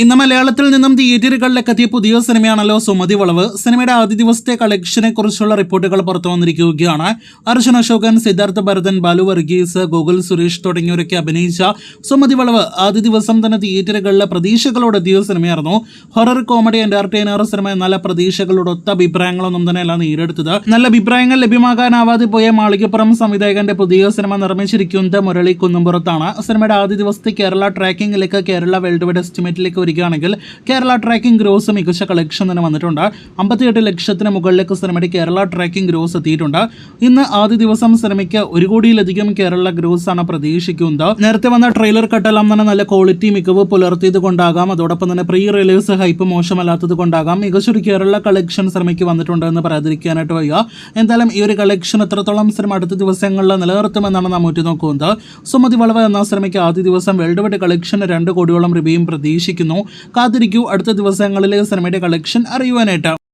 ഇന്ന് മലയാളത്തിൽ നിന്നും തിയേറ്ററുകളിലേക്ക് എത്തിയ പുതിയ സിനിമയാണല്ലോ സുമതി വളവ്. സിനിമയുടെ ആദ്യ ദിവസത്തെ കളക്ഷനെ കുറിച്ചുള്ള റിപ്പോർട്ടുകൾ പുറത്തു വന്നിരിക്കുകയാണ്. അർജുൻ അശോകൻ, സിദ്ധാർത്ഥ ഭരതൻ, ബാലു വർഗീസ്, ഗോകുൽ സുരേഷ് തുടങ്ങിയവരൊക്കെ അഭിനയിച്ച സുമതി വളവ് ആദ്യ ദിവസം തന്നെ തിയേറ്ററുകളിലെ പ്രതീക്ഷകളോട് എത്തിയ സിനിമയായിരുന്നു. Horror comedy entertainer cinema. എന്നാൽ പ്രതീക്ഷകളോടൊത്ത അഭിപ്രായങ്ങളൊന്നും തന്നെയല്ല നേരിടുത്തത്. നല്ല അഭിപ്രായങ്ങൾ ലഭ്യമാകാനാവാതെ പോയ മാളികപ്പുറം സംവിധായകന്റെ പുതിയ സിനിമ നിർമ്മിച്ചിരിക്കുന്നത് മുരളി കുന്നുംപുറത്താണ്. സിനിമയുടെ ആദ്യ ദിവസത്തെ കേരള ട്രാക്കിംഗിലേക്ക് കേരള വേൾഡ് വൈഡ് എസ്റ്റിമേറ്റിലേക്ക് വരികയാണെങ്കിൽ കേരള ട്രാക്കിംഗ് ഗ്രോസ് മികച്ച കളക്ഷൻ തന്നെ വന്നിട്ടുണ്ട്. 58 ലക്ഷത്തിന് മുകളിലേക്ക് സിനിമയുടെ കേരള ട്രാക്കിംഗ് ഗ്രോസ് എത്തിയിട്ടുണ്ട്. ഇന്ന് ആദ്യ ദിവസം സിനിമയ്ക്ക് 1 കോടിയിലധികം കേരള ഗ്രോസ് ആണ് പ്രതീക്ഷിക്കുന്നത്. നേരത്തെ വന്ന ട്രെയിലർ കട്ടെല്ലാം തന്നെ നല്ല ക്വാളിറ്റി മികവ് പുലർത്തിയത് കൊണ്ടാകാം, അതോടൊപ്പം തന്നെ പ്രീ റിലീസ് ഹൈപ്പ് മോശമല്ലാത്തത് കൊണ്ടാകാം മികച്ചൊരു കേരള കളക്ഷൻ സിനിമയ്ക്ക് വന്നിട്ടുണ്ട് എന്ന് പറയാതിരിക്കാനായിട്ട് വയ്യ. എന്തായാലും ഈ ഒരു കളക്ഷൻ എത്രത്തോളം സിനിമ അടുത്ത ദിവസങ്ങളിൽ നിലനിർത്തുമെന്നാണ് നാം ഉറ്റുനോക്കുന്നത്. സുമതി വളവ് എന്ന സിനിമയ്ക്ക് ആദ്യ ദിവസം വേൾഡ് വൈഡ് കളക്ഷൻ 2 കോടിയോളം രൂപയും പ്രതീക്ഷിക്കുന്നു. കാത്തിരിക്കൂ അടുത്ത ദിവസങ്ങളിലെ സിനിമയുടെ കളക്ഷൻ അറിയുവാനായിട്ട്.